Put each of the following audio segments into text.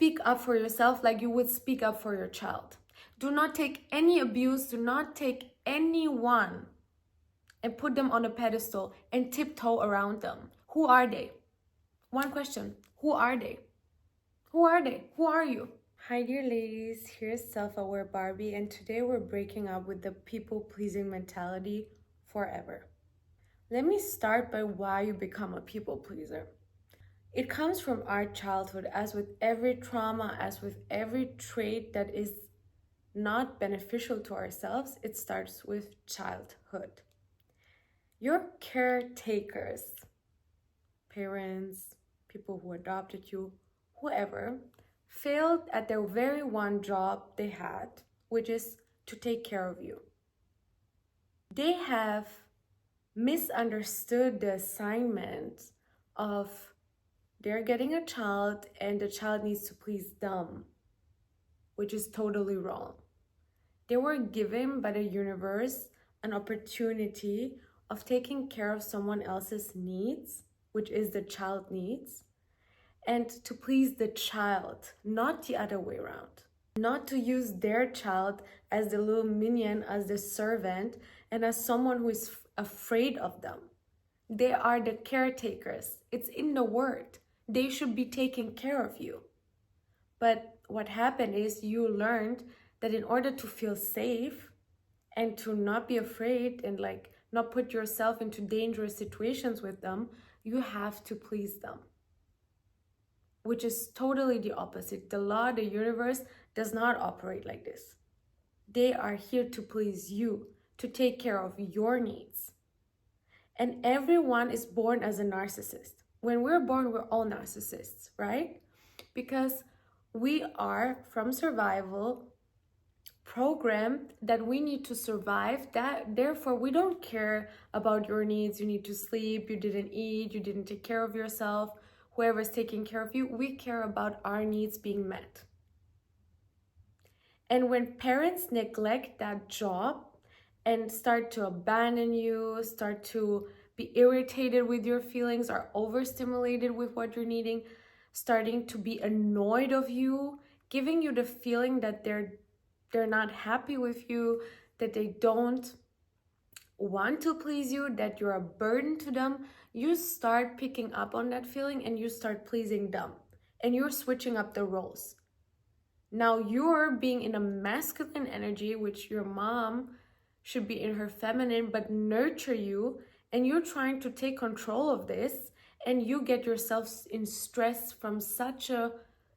speak up for yourself like you would speak up for your child. Do not take any abuse, do not take anyone and put them on a pedestal and tiptoe around them. Who are they? One question. Who are they? Who are they? Who are you? Hi dear ladies, here's Self-Aware Barbie, and today we're breaking up with the people-pleasing mentality forever. Let me start by why you become a people pleaser. It comes from our childhood, as with every trauma, as with every trait that is not beneficial to ourselves, it starts with childhood. Your caretakers, parents, people who adopted you, whoever, failed at their very one job they had, which is to take care of you. They have misunderstood the assignment of they're getting a child and the child needs to please them, which is totally wrong. They were given by the universe an opportunity of taking care of someone else's needs, which is the child needs, and to please the child, not the other way around. Not to use their child as the little minion, as the servant, and as someone who is afraid of them. They are the caretakers. It's in the word. They should be taking care of you. But what happened is you learned that in order to feel safe and to not be afraid and not put yourself into dangerous situations with them, you have to please them, which is totally the opposite. The law, the universe does not operate like this. They are here to please you, to take care of your needs. And everyone is born as a narcissist. When we're born, we're all narcissists, right? Because we are, from survival, programmed that we need to survive. Therefore, we don't care about your needs. You need to sleep, you didn't eat, you didn't take care of yourself. Whoever's taking care of you, we care about our needs being met. And when parents neglect that job and start to abandon you, start to be irritated with your feelings, are overstimulated with what you're needing, starting to be annoyed of you, giving you the feeling that they're not happy with you, that they don't want to please you, that you're a burden to them, you start picking up on that feeling and you start pleasing them. And you're switching up the roles. Now you're being in a masculine energy, which your mom should be in her feminine, but nurture you, and you're trying to take control of this, and you get yourself in stress from such a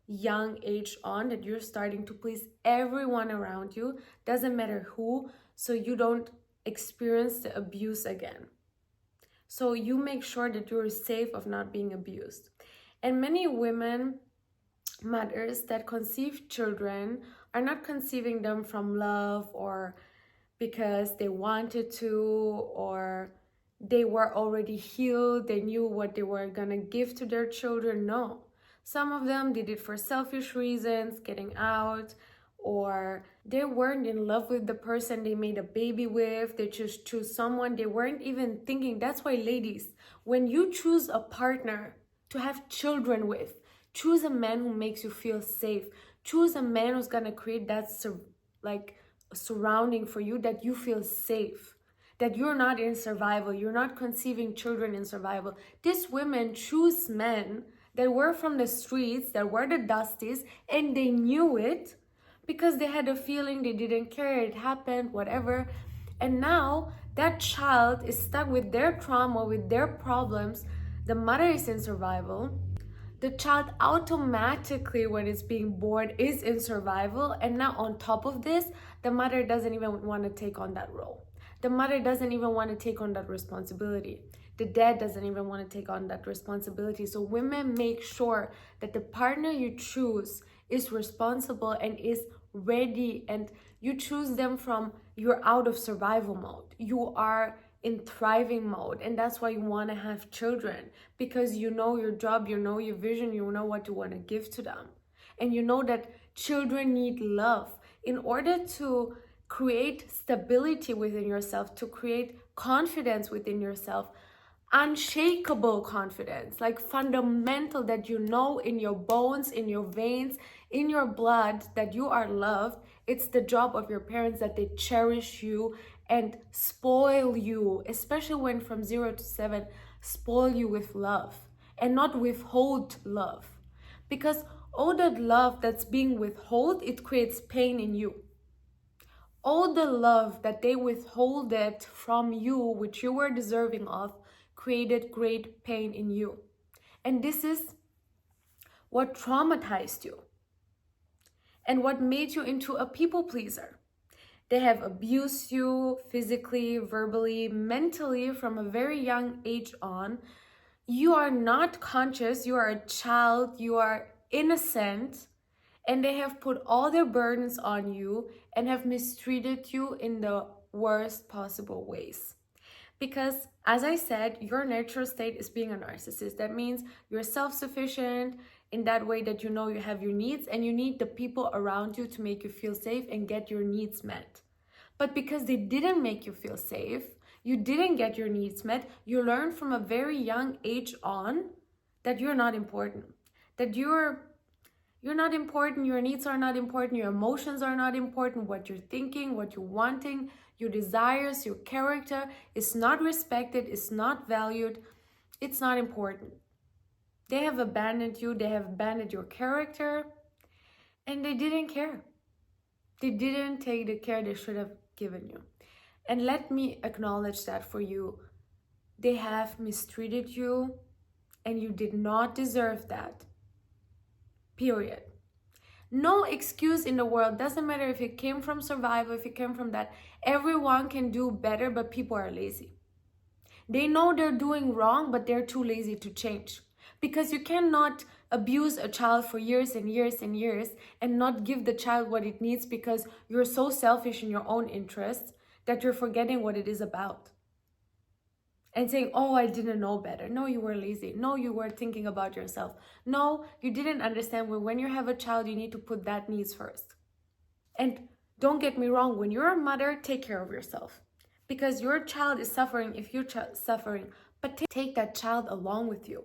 young age on that you're starting to please everyone around you, doesn't matter who, so you don't experience the abuse again. So you make sure that you're safe of not being abused. And many women, mothers that conceive children, are not conceiving them from love or because they wanted to, or they were already healed, they knew what they were gonna give to their children. No. Some of them did it for selfish reasons, getting out, or they weren't in love with the person they made a baby with. They just choose someone they weren't even thinking. That's why, ladies, when you choose a partner to have children with, choose a man who makes you feel safe. Choose a man who's gonna create that surrounding for you that you feel safe, that you're not in survival, you're not conceiving children in survival. These women choose men that were from the streets, that were the dusties, and they knew it because they had a feeling, they didn't care, it happened, whatever. And now that child is stuck with their trauma, with their problems. The mother is in survival. The child automatically, when it's being born, is in survival. And now on top of this, the mother doesn't even want to take on that role. The mother doesn't even want to take on that responsibility. The dad doesn't even want to take on that responsibility. So women, make sure that the partner you choose is responsible and is ready, and you choose them from, you're out of survival mode. You are in thriving mode, and that's why you want to have children, because you know your job, you know your vision, you know what you want to give to them, and you know that children need love. In order to create stability within yourself, to create confidence within yourself, unshakable confidence, like fundamental, that you know in your bones, in your veins, in your blood that you are loved. It's the job of your parents that they cherish you and spoil you, especially when from 0 to 7, spoil you with love and not withhold love. Because all that love that's being withheld, it creates pain in you. All the love that they withholded from you, which you were deserving of, created great pain in you. And this is what traumatized you and what made you into a people pleaser. They have abused you physically, verbally, mentally from a very young age on. You are not conscious, you are a child, you are innocent, and they have put all their burdens on you and have mistreated you in the worst possible ways. Because, as I said, your natural state is being a narcissist. That means you're self sufficient in that way that you know you have your needs and you need the people around you to make you feel safe and get your needs met. But because they didn't make you feel safe, you didn't get your needs met, you learn from a very young age on that you're not important, that you're not important, your needs are not important, your emotions are not important, what you're thinking, what you're wanting, your desires, your character is not respected, is not valued, it's not important. They have abandoned you, they have abandoned your character, and they didn't care. They didn't take the care they should have given you. And let me acknowledge that for you. They have mistreated you, and you did not deserve that. Period. No excuse in the world. Doesn't matter if it came from survival, if it came from that. Everyone can do better, but people are lazy. They know they're doing wrong, but they're too lazy to change. Because you cannot abuse a child for years and years and years and not give the child what it needs because you're so selfish in your own interests that you're forgetting what it is about. And saying, oh, I didn't know better. No, you were lazy. No, you were thinking about yourself. No, you didn't understand when you have a child, you need to put that needs first. And don't get me wrong, when you're a mother, take care of yourself. Because your child is suffering if you're suffering, but take that child along with you.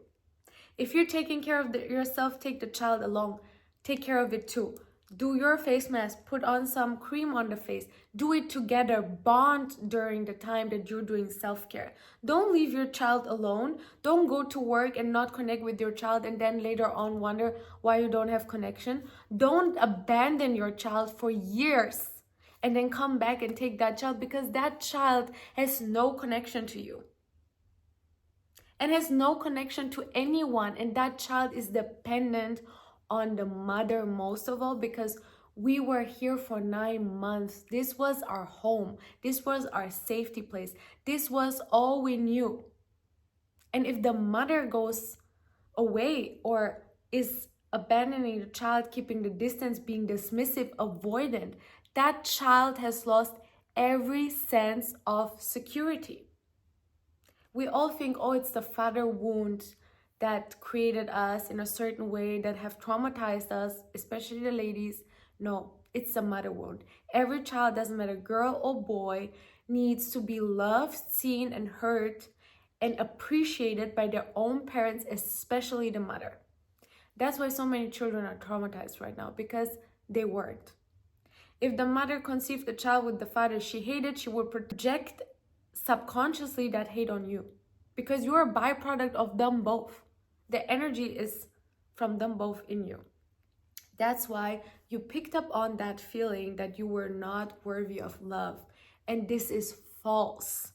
If you're taking care of yourself, take the child along. Take care of it too. Do your face mask, put on some cream on the face. Do it together, bond during the time that you're doing self-care. Don't leave your child alone. Don't go to work and not connect with your child and then later on wonder why you don't have connection. Don't abandon your child for years and then come back and take that child because that child has no connection to you and has no connection to anyone, and that child is dependent on the mother most of all because we were here for 9 months. This was our home. This was our safety place. This was all we knew. And if the mother goes away or is abandoning the child, keeping the distance, being dismissive, avoidant, that child has lost every sense of security. We all think, oh, it's the father wound that created us in a certain way that have traumatized us, especially the ladies. No, it's the mother wound. Every child, doesn't matter girl or boy, needs to be loved, seen, and heard and appreciated by their own parents, especially the mother. That's why so many children are traumatized right now, because they weren't. If the mother conceived the child with the father she hated, she would project subconsciously that hate on you because you're a byproduct of them both. The energy is from them both in you. That's why you picked up on that feeling that you were not worthy of love. And this is false.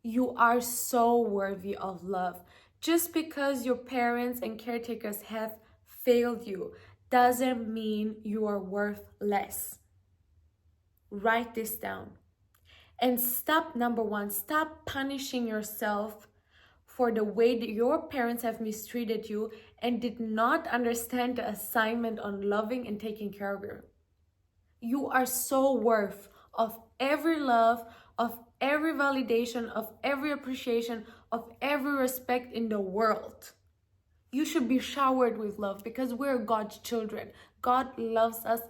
You are so worthy of love. Just because your parents and caretakers have failed you doesn't mean you are worth less. Write this down. And stop, number one, stop punishing yourself for the way that your parents have mistreated you and did not understand the assignment on loving and taking care of you. You are so worth of every love, of every validation, of every appreciation, of every respect in the world. You should be showered with love because we're God's children. God loves us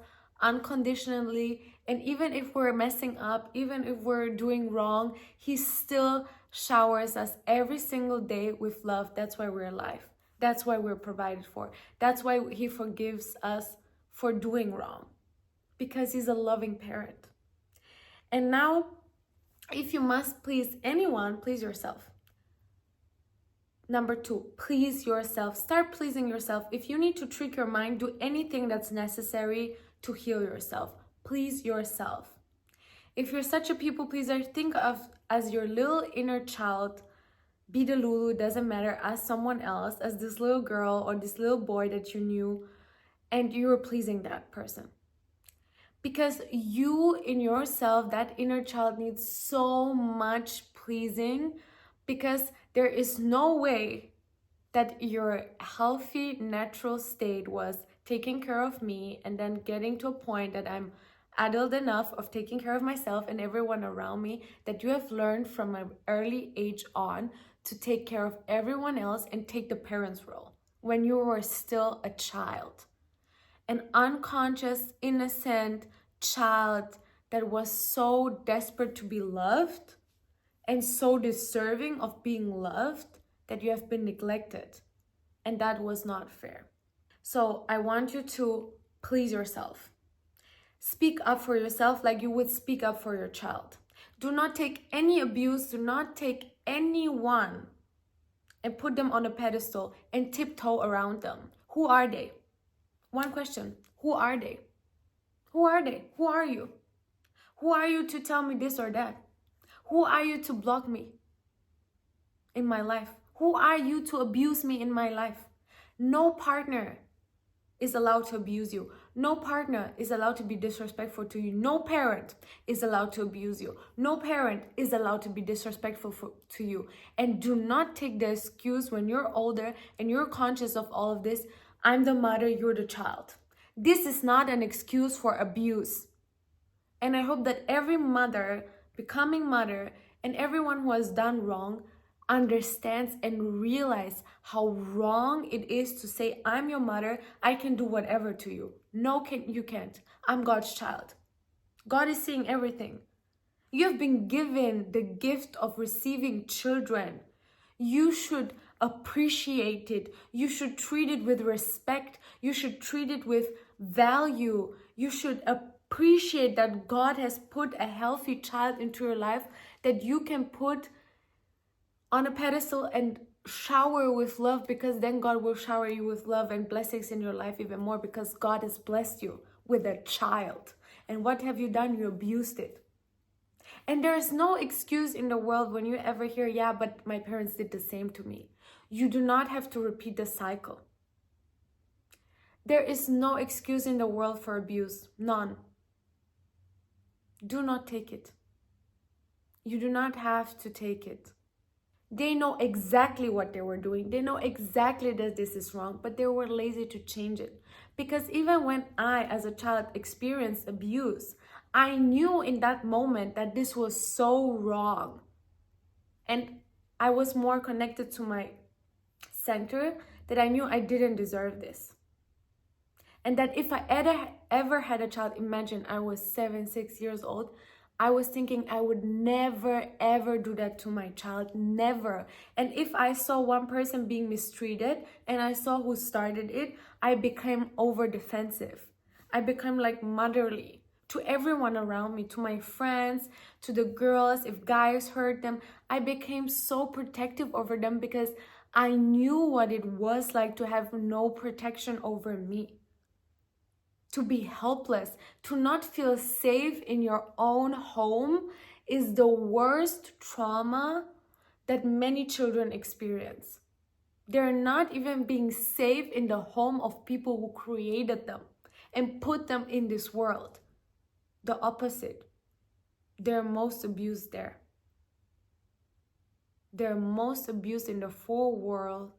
unconditionally, and even if we're messing up, even if we're doing wrong, He still showers us every single day with love. That's why we're alive. That's why we're provided for. That's why He forgives us for doing wrong because he's a loving parent. And now, if you must please anyone, please yourself. Number 2, please yourself. Start pleasing yourself. If you need to trick your mind, do anything that's necessary to heal yourself. Please yourself. If you're such a people pleaser, think of as your little inner child, be the Lulu, doesn't matter, as someone else, as this little girl or this little boy that you knew, and you were pleasing that person. Because you in yourself, that inner child, needs so much pleasing, because there is no way that your healthy, natural state was taking care of me and then getting to a point that I'm adult enough of taking care of myself and everyone around me, that you have learned from an early age on to take care of everyone else and take the parent's role when you were still a child. An unconscious, innocent child that was so desperate to be loved and so deserving of being loved that you have been neglected. And that was not fair. So I want you to please yourself. Speak up for yourself like you would speak up for your child. Do not take any abuse, do not take anyone and put them on a pedestal and tiptoe around them. Who are they? One question. Who are they? Who are they? Who are you? Who are you to tell me this or that? Who are you to block me in my life? Who are you to abuse me in my life? No partner is allowed to abuse you. No partner is allowed to be disrespectful to you. No parent is allowed to abuse you. No parent is allowed to be disrespectful to you. And do not take the excuse when you're older and you're conscious of all of this. I'm the mother, you're the child. This is not an excuse for abuse. And I hope that every mother, becoming mother, and everyone who has done wrong understands and realize how wrong it is to say, I'm your mother, I can do whatever to you. No, you can't. I'm God's child. God is seeing everything. You have been given the gift of receiving children. You should appreciate it. You should treat it with respect. You should treat it with value. You should appreciate that God has put a healthy child into your life that you can put on a pedestal and shower with love, because then God will shower you with love and blessings in your life even more, because God has blessed you with a child. And what have you done? You abused it. And there is no excuse in the world when you ever hear, yeah, but my parents did the same to me. You do not have to repeat the cycle. There is no excuse in the world for abuse. None. Do not take it. You do not have to take it. They know exactly what they were doing. They know exactly that this is wrong, but they were lazy to change it. Because even when I, as a child, experienced abuse, I knew in that moment that this was so wrong. And I was more connected to my center, that I knew I didn't deserve this. And that if I ever had a child, imagine I was 6 years old, I was thinking I would never, ever do that to my child, never. And if I saw one person being mistreated and I saw who started it, I became over defensive. I became like motherly to everyone around me, to my friends, to the girls. If guys hurt them, I became so protective over them because I knew what it was like to have no protection over me. To be helpless, to not feel safe in your own home is the worst trauma that many children experience. They're not even being safe in the home of people who created them and put them in this world. The opposite. They're most abused there. They're most abused in the four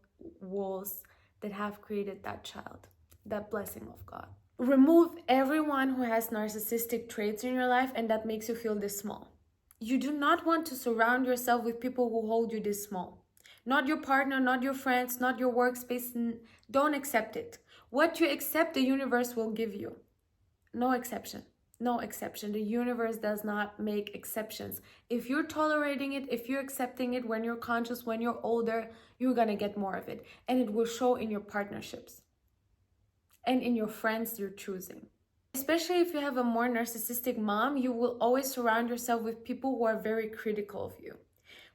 walls that have created that child, that blessing of God. Remove everyone who has narcissistic traits in your life and that makes you feel this small. You do not want to surround yourself with people who hold you this small. Not your partner, not your friends, not your workspace. Don't accept it. What you accept, the universe will give you. No exception. No exception. The universe does not make exceptions. If you're tolerating it, if you're accepting it when you're conscious, when you're older, you're going to get more of it. And it will show in your partnerships. and in your friends you're choosing. Especially if you have a more narcissistic mom, you will always surround yourself with people who are very critical of you,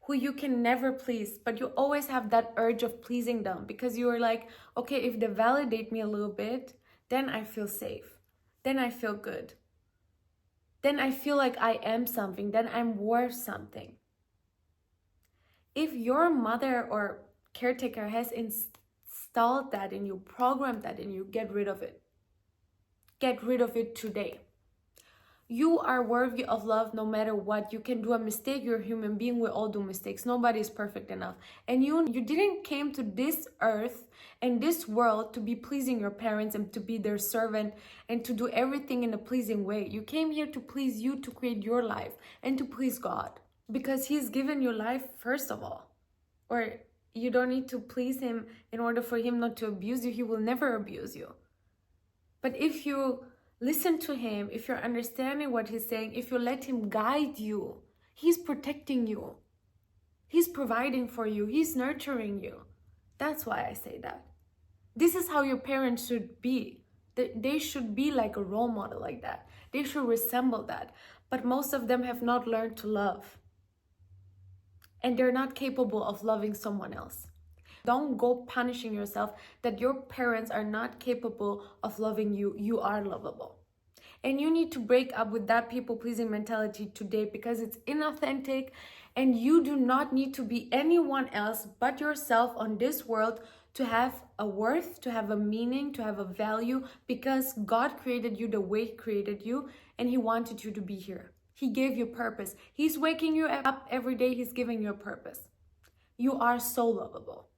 who you can never please, but you always have that urge of pleasing them because you are like, okay, if they validate me a little bit, then I feel safe. Then I feel good. Then I feel like I am something. Then I'm worth something. If your mother or caretaker has installed that in you, programmed that in you, get rid of it. Get rid of it today. You are worthy of love no matter what. You can do a mistake. You're a human being. We all do mistakes. Nobody is perfect enough. And you didn't came to this earth and this world to be pleasing your parents and to be their servant and to do everything in a pleasing way. You came here to please you, to create your life and to please God. Because He's given you life first of all. Or you don't need to please Him in order for Him not to abuse you. He will never abuse you. But if you listen to Him, if you're understanding what He's saying, if you let Him guide you, He's protecting you. He's providing for you. He's nurturing you. That's why I say that. This is how your parents should be. They should be like a role model like that. They should resemble that. But most of them have not learned to love. And they're not capable of loving someone else. Don't go punishing yourself that your parents are not capable of loving you. You are lovable. And you need to break up with that people-pleasing mentality today because it's inauthentic and you do not need to be anyone else but yourself on this world to have a worth, to have a meaning, to have a value because God created you the way He created you and He wanted you to be here. He gave you purpose. He's waking you up every day. He's giving you a purpose. You are so lovable.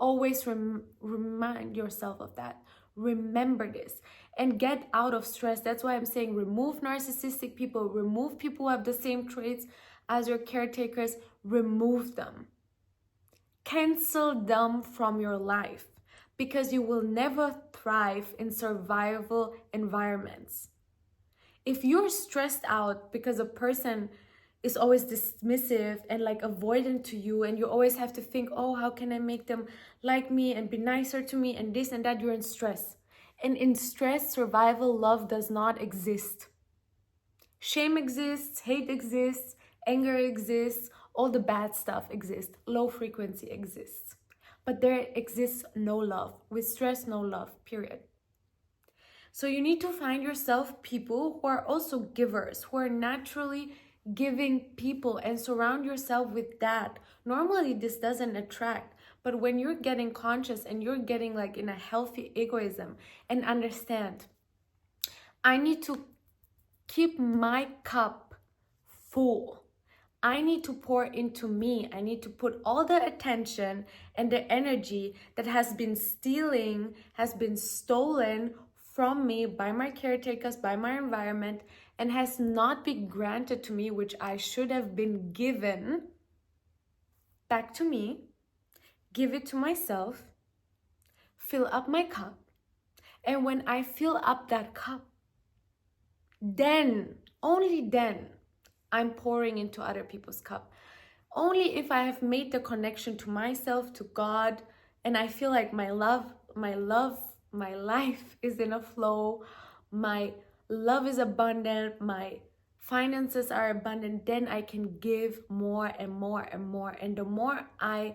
Always remind yourself of that. Remember this and get out of stress. That's why I'm saying remove narcissistic people, remove people who have the same traits as your caretakers, remove them. Cancel them from your life because you will never thrive in survival environments. If you're stressed out because a person is always dismissive and like avoidant to you and you always have to think, oh, how can I make them like me and be nicer to me and this and that, you're in stress. And in stress, survival love does not exist. Shame exists, hate exists, anger exists, all the bad stuff exists, low frequency exists. But there exists no love. With stress, no love, period. So you need to find yourself people who are also givers, who are naturally giving people and surround yourself with that. Normally this doesn't attract, but when you're getting conscious and you're getting like in a healthy egoism and understand, I need to keep my cup full. I need to pour into me. I need to put all the attention and the energy that has been stolen from me by my caretakers, by my environment, and has not been granted to me, which I should have been given back to me, give it to myself, fill up my cup. And when I fill up that cup, then, only then, I'm pouring into other people's cup. Only if I have made the connection to myself, to God, and I feel like my life is in a flow, my love is abundant, my finances are abundant, then I can give more and more and more. And the more I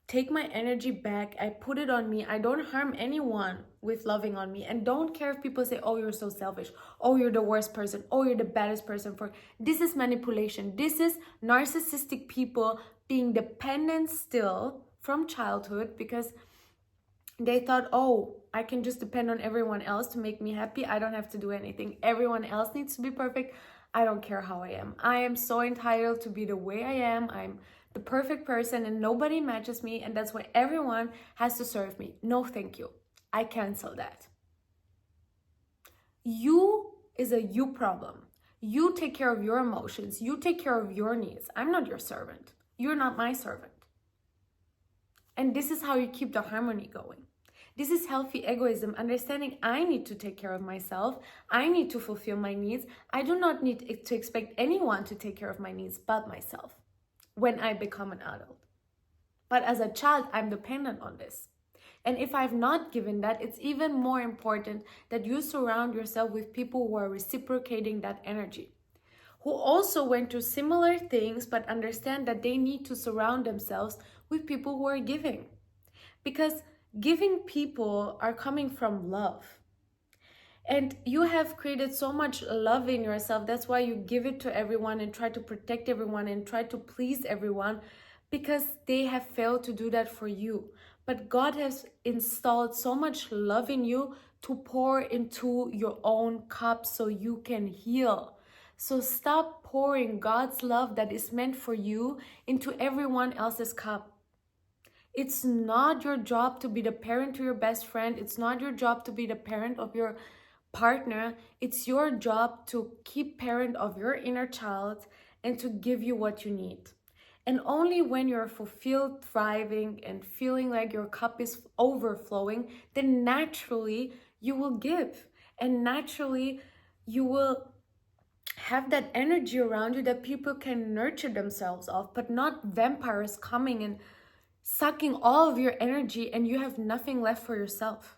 take my energy back, I put it on me, I don't harm anyone with loving on me. And don't care if people say, oh, you're so selfish, oh, you're the worst person, oh, you're the baddest person. This is manipulation. This is narcissistic people being dependent still from childhood because they thought, oh, I can just depend on everyone else to make me happy. I don't have to do anything. Everyone else needs to be perfect. I don't care how I am. I am so entitled to be the way I am. I'm the perfect person and nobody matches me. And that's why everyone has to serve me. No, thank you. I cancel that. You is a you problem. You take care of your emotions. You take care of your needs. I'm not your servant. You're not my servant. And this is how you keep the harmony going. This is healthy egoism, understanding I need to take care of myself. I need to fulfill my needs. I do not need to expect anyone to take care of my needs but myself when I become an adult. But as a child, I'm dependent on this And if I've not given that, it's even more important that you surround yourself with people who are reciprocating that energy, who also went through similar things, but understand that they need to surround themselves with people who are giving. Because giving people are coming from love. And you have created so much love in yourself. That's why you give it to everyone and try to protect everyone and try to please everyone, because they have failed to do that for you. But God has installed so much love in you to pour into your own cup so you can heal. So stop pouring God's love that is meant for you into everyone else's cup. It's not your job to be the parent to your best friend. It's not your job to be the parent of your partner. It's your job to keep parent of your inner child and to give you what you need. And only when you're fulfilled, thriving, and feeling like your cup is overflowing, then naturally you will give. And naturally you will have that energy around you that people can nurture themselves off, but not vampires coming and sucking all of your energy and you have nothing left for yourself.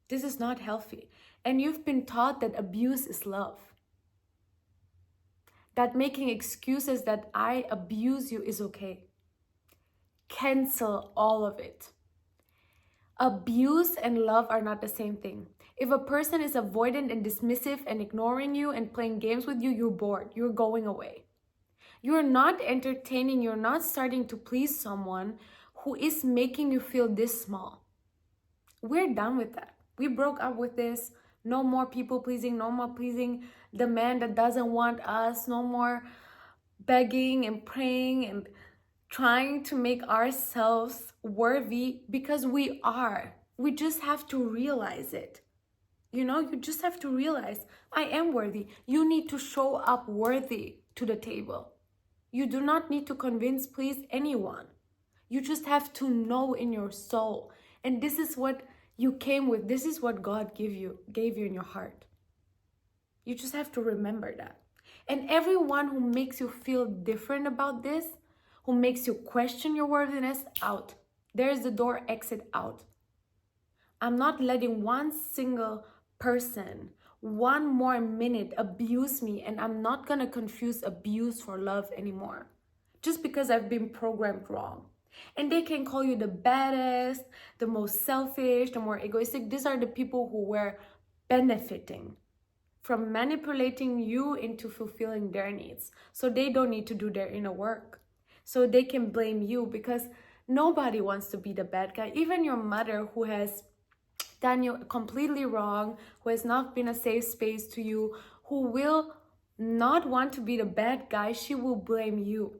This is not healthy. And you've been taught that abuse is love. That making excuses that I abuse you is okay. Cancel all of it. Abuse and love are not the same thing. If a person is avoidant and dismissive and ignoring you and playing games with you, you're bored. You're going away. You're not entertaining, you're not starting to please someone who is making you feel this small. We're done with that. We broke up with this. No more people pleasing, no more pleasing the man that doesn't want us, no more begging and praying and trying to make ourselves worthy, because we are. We just have to realize it. You just have to realize, I am worthy. You need to show up worthy to the table. You do not need to convince, please anyone. You just have to know in your soul. And this is what you came with. This is what God gave you in your heart. You just have to remember that. And everyone who makes you feel different about this, who makes you question your worthiness, out. There's the door, exit out. I'm not letting one single person, one more minute abuse me, and I'm not gonna confuse abuse for love anymore. Just because I've been programmed wrong. And they can call you the baddest, the most selfish, the more egoistic. These are the people who were benefiting from manipulating you into fulfilling their needs. So they don't need to do their inner work. So they can blame you, because nobody wants to be the bad guy. Even your mother, who has done you completely wrong, who has not been a safe space to you, who will not want to be the bad guy, she will blame you.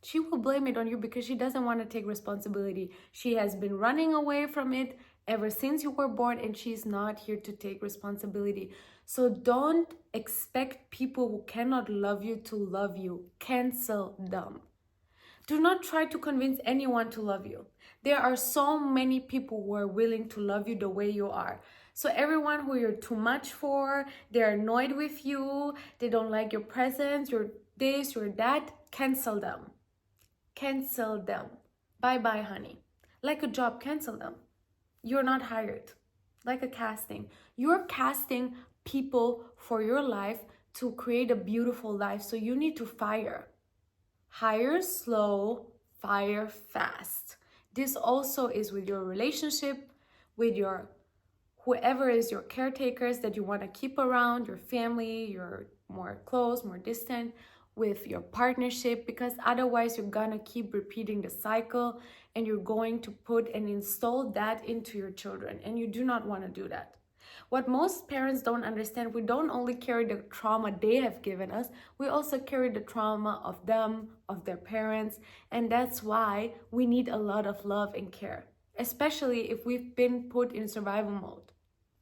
She will blame it on you because she doesn't want to take responsibility. She has been running away from it ever since you were born, and she's not here to take responsibility. So don't expect people who cannot love you to love you. Cancel them. Do not try to convince anyone to love you. There are so many people who are willing to love you the way you are. So everyone who you're too much for, they're annoyed with you, they don't like your presence, you're this, you're that, cancel them. Cancel them. Bye-bye, honey. Like a job, cancel them. You're not hired. Like a casting. You're casting people for your life to create a beautiful life. So you need to fire. Hire slow, fire fast. This also is with your relationship, with your whoever is your caretakers that you want to keep around, your family, your more close, more distant, with your partnership, because otherwise you're gonna keep repeating the cycle and you're going to put and install that into your children, and you do not want to do that. What most parents don't understand, we don't only carry the trauma they have given us, we also carry the trauma of them, of their parents, and that's why we need a lot of love and care, especially if we've been put in survival mode.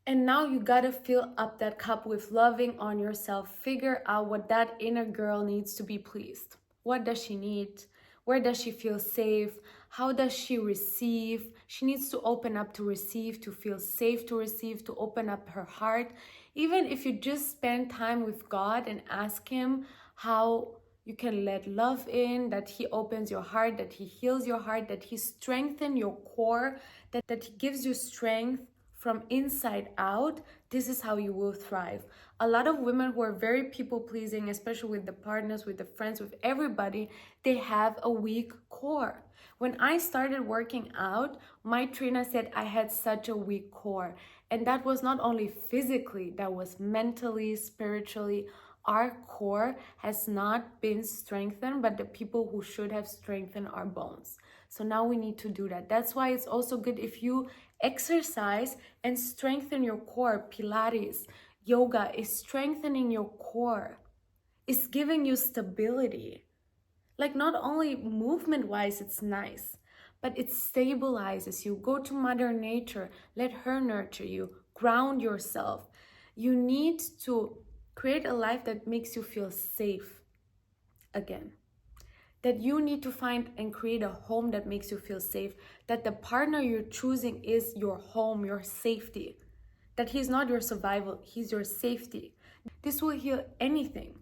And now you gotta fill up that cup with loving on yourself. Figure out what that inner girl needs to be pleased. What does she need? Where does she feel safe? How does she receive? She needs to open up to receive, to feel safe to receive, to open up her heart. Even if you just spend time with God and ask Him how You can let love in, that he opens your heart, that he heals your heart, that he strengthens your core, that he gives you strength from inside out. This is how you will thrive. A lot of women who are very people pleasing, especially with the partners, with the friends, with everybody, they have a weak core. When I started working out, my trainer said I had such a weak core. And that was not only physically, that was mentally, spiritually. Our core has not been strengthened, but the people who should have strengthened our bones. So now we need to do that. That's why it's also good if you exercise and strengthen your core. Pilates, yoga is strengthening your core. It's giving you stability. Like, not only movement wise, it's nice, but it stabilizes you. Go to Mother Nature, let her nurture you, ground yourself. You need to create a life that makes you feel safe again. That you need to find and create a home that makes you feel safe. That the partner you're choosing is your home, your safety. That he's not your survival, he's your safety. This will heal anything.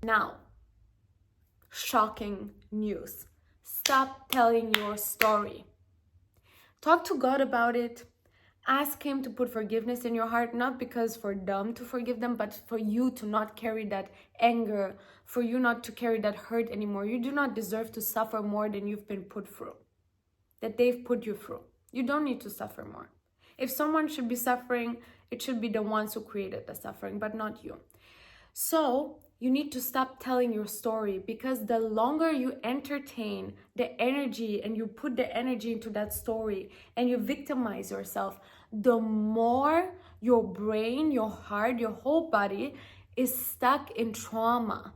Now, shocking news. Stop telling your story. Talk to God about it. Ask him to put forgiveness in your heart, not because for them to forgive them, but for you to not carry that anger, for you not to carry that hurt anymore. You do not deserve to suffer more than you've been put through, that they've put you through. You don't need to suffer more. If someone should be suffering, it should be the ones who created the suffering, but not you. So you need to stop telling your story, because the longer you entertain the energy and you put the energy into that story and you victimize yourself, the more your brain, your heart, your whole body is stuck in trauma.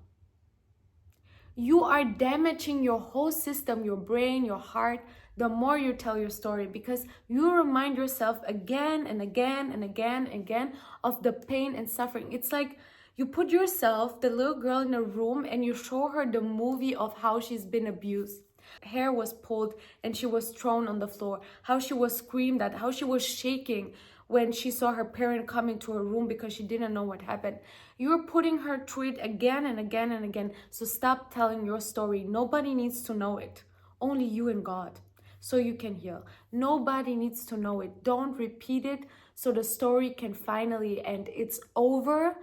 You are damaging your whole system, your brain, your heart, the more you tell your story, because you remind yourself again and again and again and again of the pain and suffering. It's like you put yourself, the little girl, in a room and you show her the movie of how she's been abused. Hair was pulled and she was thrown on the floor, how she was screamed at, how she was shaking when she saw her parent come into her room because she didn't know what happened. You're putting her through it again and again and again. So stop telling your story. Nobody needs to know it. Only you and God. So you can heal. Nobody needs to know it. Don't repeat it so the story can finally end. It's over.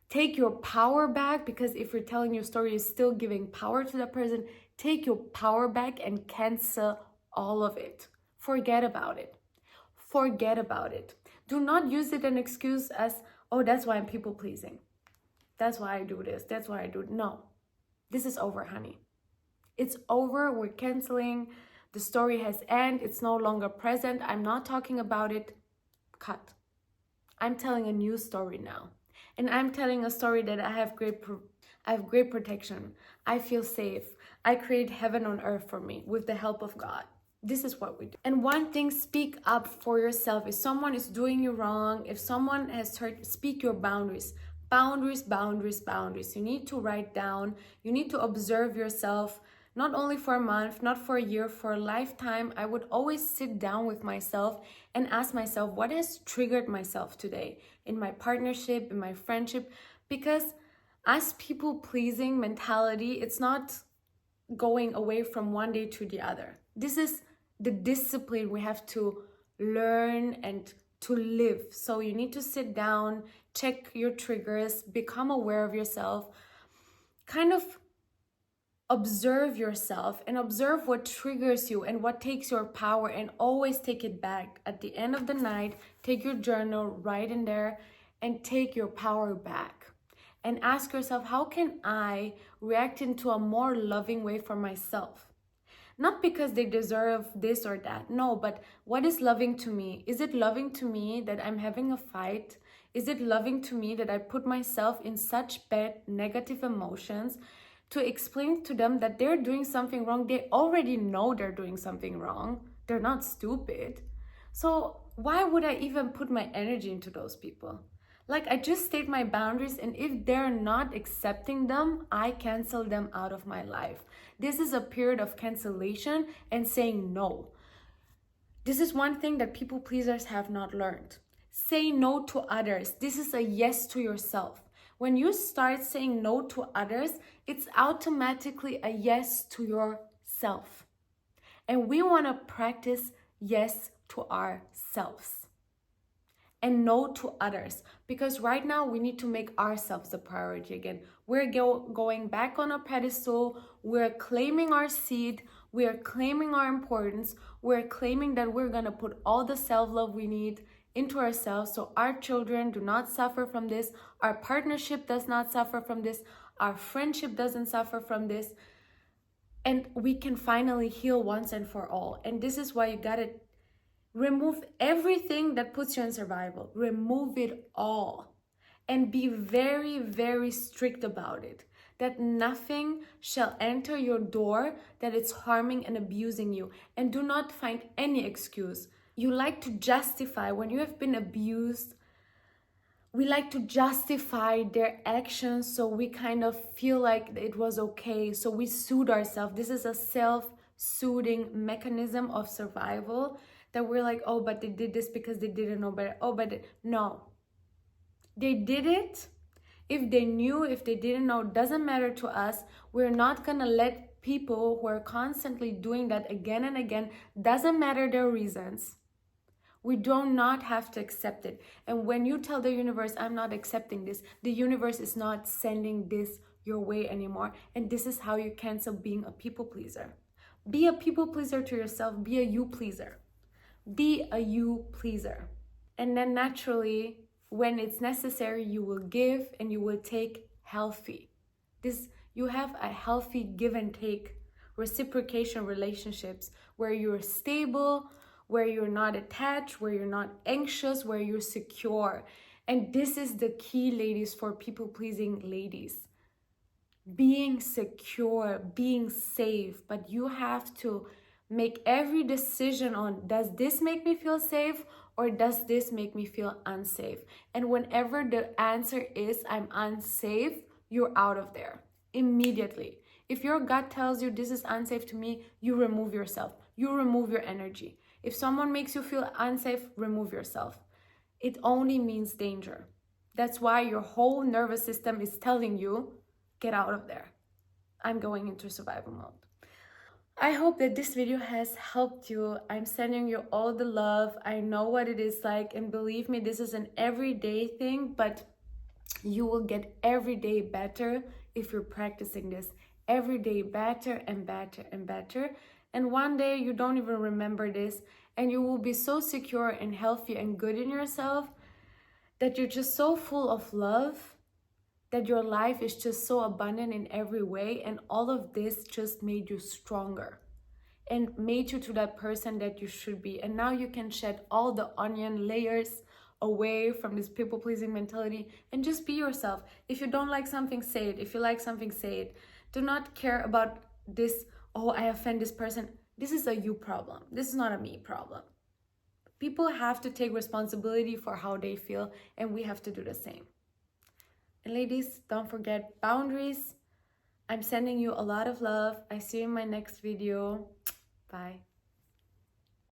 Take your power back, because if you're telling your story, you're still giving power to the person. Take your power back and cancel all of it. Forget about it. Forget about it. Do not use it an excuse as, oh, that's why I'm people pleasing. That's why I do this. That's why I do it. No, this is over, honey. It's over. We're canceling. The story has ended. It's no longer present. I'm not talking about it. Cut. I'm telling a new story now. And I'm telling a story that I have great protection. I feel safe. I create heaven on earth for me with the help of God. This is what we do. And one thing, speak up for yourself. If someone is doing you wrong, if someone has hurt, speak your boundaries. Boundaries, boundaries, boundaries. You need to write down. You need to observe yourself, not only for a month, not for a year, for a lifetime. I would always sit down with myself and ask myself, what has triggered myself today in my partnership, in my friendship? Because as people-pleasing mentality, it's not going away from one day to the other. This is the discipline we have to learn and to live. So you need to sit down, check your triggers, become aware of yourself, kind of observe yourself and observe what triggers you and what takes your power, and always take it back. At the end of the night, take your journal, write in there, and take your power back. And ask yourself, how can I react into a more loving way for myself? Not because they deserve this or that. No, but what is loving to me? Is it loving to me that I'm having a fight? Is it loving to me that I put myself in such bad negative emotions to explain to them that they're doing something wrong? They already know they're doing something wrong. They're not stupid. So why would I even put my energy into those people? Like, I just state my boundaries, and if they're not accepting them, I cancel them out of my life. This is a period of cancellation and saying no. This is one thing that people pleasers have not learned. Say no to others. This is a yes to yourself. When you start saying no to others, it's automatically a yes to yourself. And we want to practice yes to ourselves and no to others, because right now we need to make ourselves the priority again. We're going back on a pedestal. We're claiming our seat. We're claiming our importance. We're claiming that we're going to put all the self-love we need into ourselves so our children do not suffer from this, our partnership does not suffer from this, our friendship doesn't suffer from this, and we can finally heal once and for all. And this is why you gotta remove everything that puts you in survival. Remove it all. And be very, very strict about it. That nothing shall enter your door that it's harming and abusing you. And do not find any excuse. You like to justify when you have been abused. We like to justify their actions, so we kind of feel like it was okay. So we soothe ourselves. This is a self-soothing mechanism of survival, that we're like, oh, but they did this because they didn't know better. Oh, but no. They did it. If they knew, if they didn't know, doesn't matter to us. We're not gonna let people who are constantly doing that again and again, doesn't matter their reasons. We do not have to accept it. And when you tell the universe, I'm not accepting this, the universe is not sending this your way anymore. And this is how you cancel being a people pleaser. Be a people pleaser to yourself. Be a you pleaser. Be a you pleaser. And then naturally, when it's necessary, you will give and you will take healthy. You have a healthy give and take reciprocation relationships where you're stable, where you're not attached, where you're not anxious, where you're secure. And this is the key, ladies, for people-pleasing ladies. Being secure, being safe, but you have to make every decision on, does this make me feel safe or does this make me feel unsafe? And whenever the answer is I'm unsafe, you're out of there immediately. If your gut tells you this is unsafe to me, you remove yourself. You remove your energy. If someone makes you feel unsafe, remove yourself. It only means danger. That's why your whole nervous system is telling you, get out of there. I'm going into survival mode. I hope that this video has helped you. I'm sending you all the love. I know what it is like, and believe me, this is an everyday thing, but you will get every day better if you're practicing this. Every day better and better and better. And one day you don't even remember this, and you will be so secure and healthy and good in yourself that you're just so full of love, that your life is just so abundant in every way, and all of this just made you stronger and made you to that person that you should be. And now you can shed all the onion layers away from this people-pleasing mentality and just be yourself. If you don't like something, say it. If you like something, say it. Do not care about this, oh, I offend this person. This is a you problem. This is not a me problem. People have to take responsibility for how they feel, and we have to do the same. And ladies, don't forget boundaries. I'm sending you a lot of love. I see you in my next video. Bye.